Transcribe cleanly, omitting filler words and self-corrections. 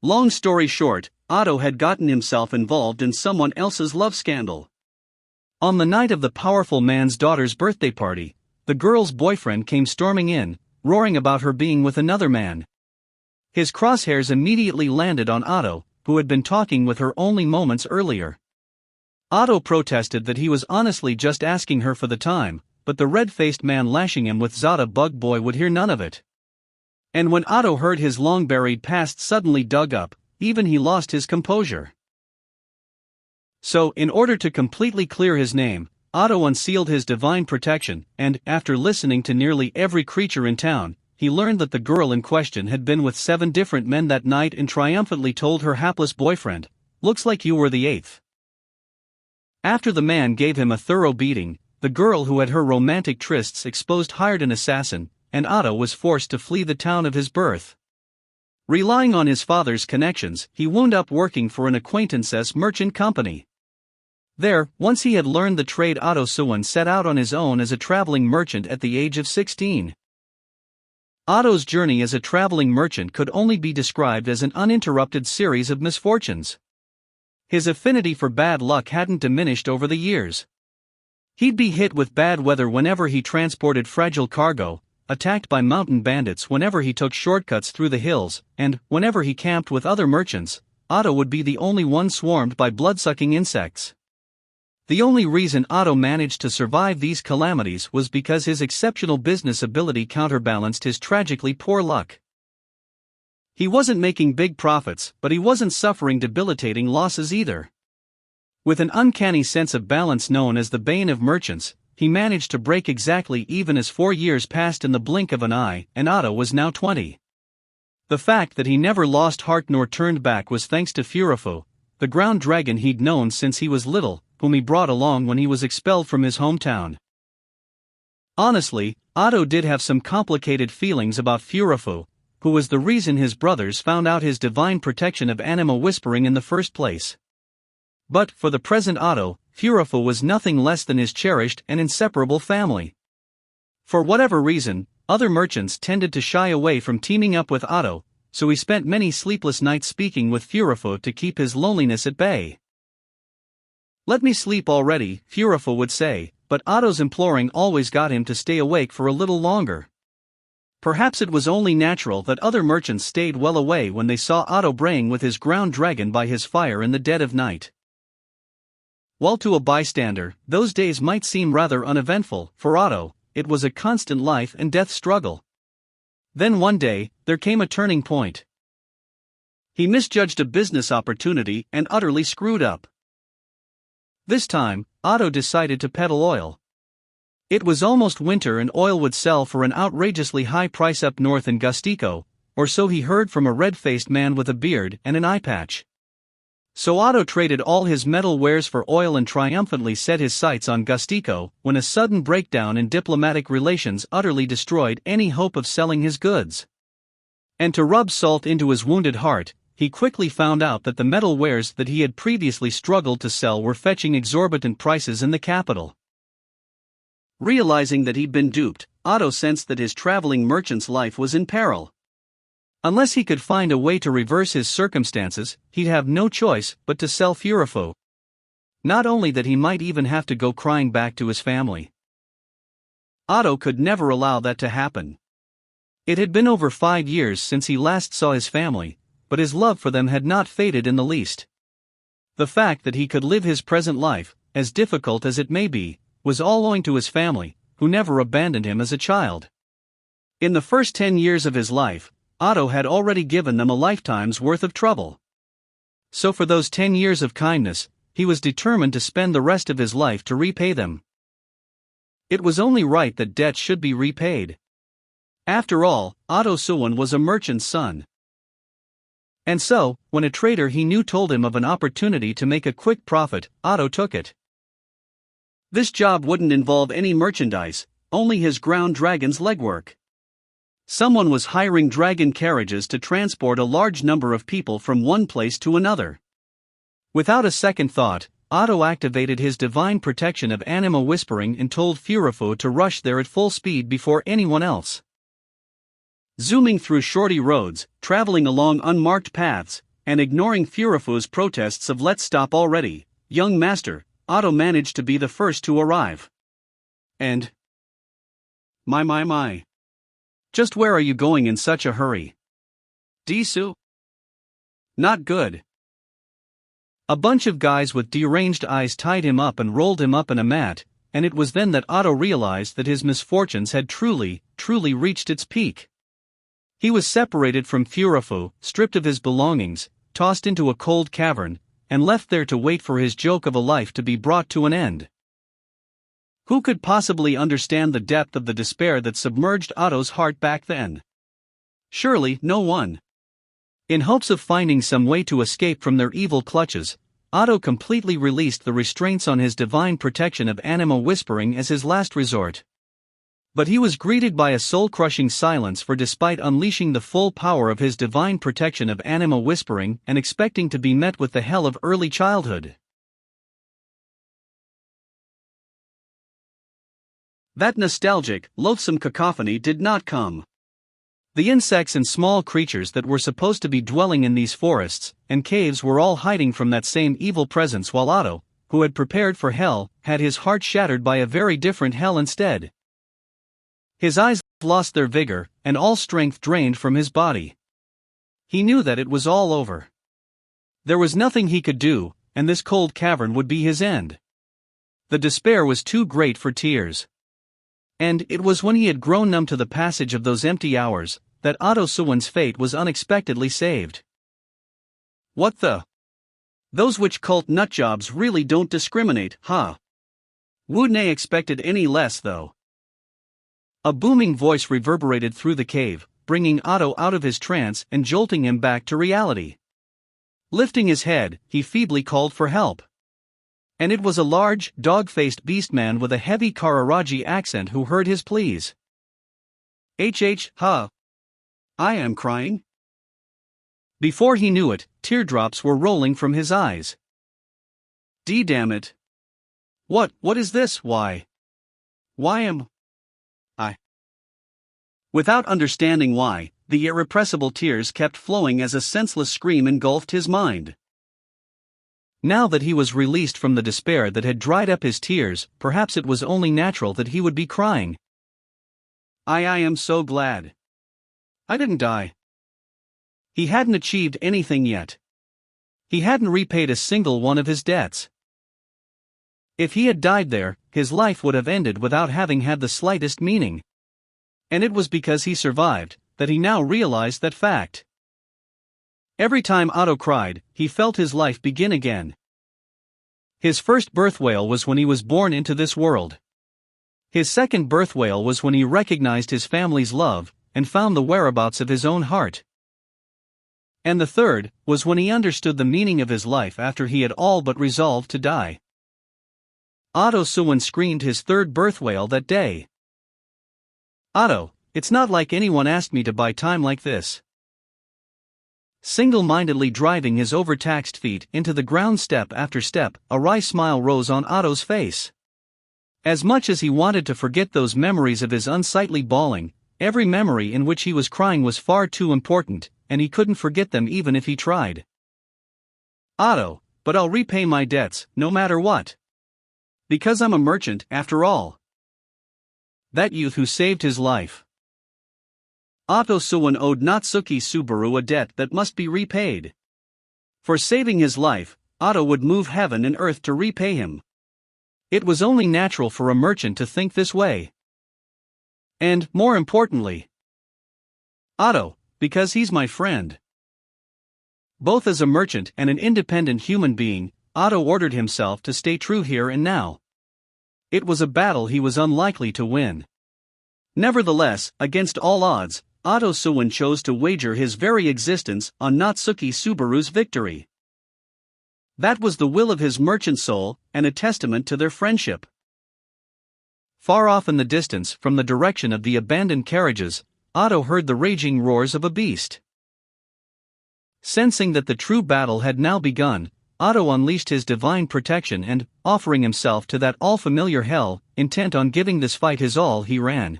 Long story short, Otto had gotten himself involved in someone else's love scandal. On the night of the powerful man's daughter's birthday party, the girl's boyfriend came storming in, roaring about her being with another man. His crosshairs immediately landed on Otto, who had been talking with her only moments earlier. Otto protested that he was honestly just asking her for the time, but the red-faced man lashing him with Zada Bug Boy would hear none of it. And when Otto heard his long-buried past suddenly dug up, even he lost his composure. So, in order to completely clear his name, Otto unsealed his divine protection, and, after listening to nearly every creature in town, he learned that the girl in question had been with 7 different men that night and triumphantly told her hapless boyfriend, "Looks like you were the 8th." After the man gave him a thorough beating, the girl who had her romantic trysts exposed hired an assassin, and Otto was forced to flee the town of his birth. Relying on his father's connections, he wound up working for an acquaintance's merchant company. There, once he had learned the trade, Otto Suwen set out on his own as a traveling merchant at the age of 16. Otto's journey as a traveling merchant could only be described as an uninterrupted series of misfortunes. His affinity for bad luck hadn't diminished over the years. He'd be hit with bad weather whenever he transported fragile cargo, attacked by mountain bandits whenever he took shortcuts through the hills, and, whenever he camped with other merchants, Otto would be the only one swarmed by blood-sucking insects. The only reason Otto managed to survive these calamities was because his exceptional business ability counterbalanced his tragically poor luck. He wasn't making big profits, but he wasn't suffering debilitating losses either. With an uncanny sense of balance known as the bane of merchants, he managed to break exactly even as 4 years passed in the blink of an eye, and Otto was now 20. The fact that he never lost heart nor turned back was thanks to Furifo, the ground dragon he'd known since he was little, whom he brought along when he was expelled from his hometown. Honestly, Otto did have some complicated feelings about Furifo, who was the reason his brothers found out his divine protection of anima whispering in the first place. But, for the present Otto, Furifo was nothing less than his cherished and inseparable family. For whatever reason, other merchants tended to shy away from teaming up with Otto, so he spent many sleepless nights speaking with Furifo to keep his loneliness at bay. "Let me sleep already," Furifo would say, but Otto's imploring always got him to stay awake for a little longer. Perhaps it was only natural that other merchants stayed well away when they saw Otto braying with his ground dragon by his fire in the dead of night. While to a bystander, those days might seem rather uneventful, for Otto, it was a constant life and death struggle. Then one day, there came a turning point. He misjudged a business opportunity and utterly screwed up. This time, Otto decided to peddle oil. It was almost winter and oil would sell for an outrageously high price up north in Gustico, or so he heard from a red-faced man with a beard and an eye patch. So Otto traded all his metal wares for oil and triumphantly set his sights on Gustico, when a sudden breakdown in diplomatic relations utterly destroyed any hope of selling his goods. And to rub salt into his wounded heart, he quickly found out that the metal wares that he had previously struggled to sell were fetching exorbitant prices in the capital. Realizing that he'd been duped, Otto sensed that his traveling merchant's life was in peril. Unless he could find a way to reverse his circumstances, he'd have no choice but to sell Furifo. Not only that, he might even have to go crying back to his family. Otto could never allow that to happen. It had been over 5 years since he last saw his family, but his love for them had not faded in the least. The fact that he could live his present life, as difficult as it may be, was all owing to his family, who never abandoned him as a child. In the first 10 years of his life, Otto had already given them a lifetime's worth of trouble. So for those 10 years of kindness, he was determined to spend the rest of his life to repay them. It was only right that debt should be repaid. After all, Otto Suwen was a merchant's son. And so, when a trader he knew told him of an opportunity to make a quick profit, Otto took it. This job wouldn't involve any merchandise, only his ground dragon's legwork. Someone was hiring dragon carriages to transport a large number of people from one place to another. Without a second thought, Otto activated his divine protection of anima whispering and told Furifo to rush there at full speed before anyone else. Zooming through shorty roads, traveling along unmarked paths, and ignoring Furifu's protests of "let's stop already, young master," Otto managed to be the first to arrive. And my. Just where are you going in such a hurry? Disu? Not good. A bunch of guys with deranged eyes tied him up and rolled him up in a mat, and it was then that Otto realized that his misfortunes had truly reached its peak. He was separated from Furifu, stripped of his belongings, tossed into a cold cavern, and left there to wait for his joke of a life to be brought to an end. Who could possibly understand the depth of the despair that submerged Otto's heart back then? Surely no one. In hopes of finding some way to escape from their evil clutches, Otto completely released the restraints on his divine protection of anima whispering as his last resort. But he was greeted by a soul-crushing silence, for despite unleashing the full power of his divine protection of anima whispering and expecting to be met with the hell of early childhood, that nostalgic, loathsome cacophony did not come. The insects and small creatures that were supposed to be dwelling in these forests and caves were all hiding from that same evil presence, while Otto, who had prepared for hell, had his heart shattered by a very different hell instead. His eyes lost their vigor, and all strength drained from his body. He knew that it was all over. There was nothing he could do, and this cold cavern would be his end. The despair was too great for tears. And it was when he had grown numb to the passage of those empty hours that Otto Suwen's fate was unexpectedly saved. What the? Those witch cult nutjobs really don't discriminate, huh? Wouldn't they expected any less, though? A booming voice reverberated through the cave, bringing Otto out of his trance and jolting him back to reality. Lifting his head, he feebly called for help. And it was a large, dog-faced beast-man with a heavy Kararaji accent who heard his pleas. Huh? I am crying. Before he knew it, teardrops were rolling from his eyes. Damn it. What is this? Why am I? Without understanding why, the irrepressible tears kept flowing as a senseless scream engulfed his mind. Now that he was released from the despair that had dried up his tears, perhaps it was only natural that he would be crying. I am so glad. I didn't die. He hadn't achieved anything yet. He hadn't repaid a single one of his debts. If he had died there, his life would have ended without having had the slightest meaning. And it was because he survived that he now realized that fact. Every time Otto cried, he felt his life begin again. His first birth wail was when he was born into this world. His second birth wail was when he recognized his family's love and found the whereabouts of his own heart. And the third was when he understood the meaning of his life after he had all but resolved to die. Otto Suwen screamed his third birth wail that day. Otto, it's not like anyone asked me to buy time like this. Single-mindedly driving his overtaxed feet into the ground step after step, a wry smile rose on Otto's face. As much as he wanted to forget those memories of his unsightly bawling, every memory in which he was crying was far too important, and he couldn't forget them even if he tried. Otto, but I'll repay my debts, no matter what. Because I'm a merchant, after all. That youth who saved his life. Otto Suwen owed Natsuki Subaru a debt that must be repaid. For saving his life, Otto would move heaven and earth to repay him. It was only natural for a merchant to think this way. And, more importantly, Otto, because he's my friend. Both as a merchant and an independent human being, Otto ordered himself to stay true here and now. It was a battle he was unlikely to win. Nevertheless, against all odds, Otto Suwen chose to wager his very existence on Natsuki Subaru's victory. That was the will of his merchant soul, and a testament to their friendship. Far off in the distance, from the direction of the abandoned carriages, Otto heard the raging roars of a beast. Sensing that the true battle had now begun, Otto unleashed his divine protection and, offering himself to that all-familiar hell, intent on giving this fight his all, he ran.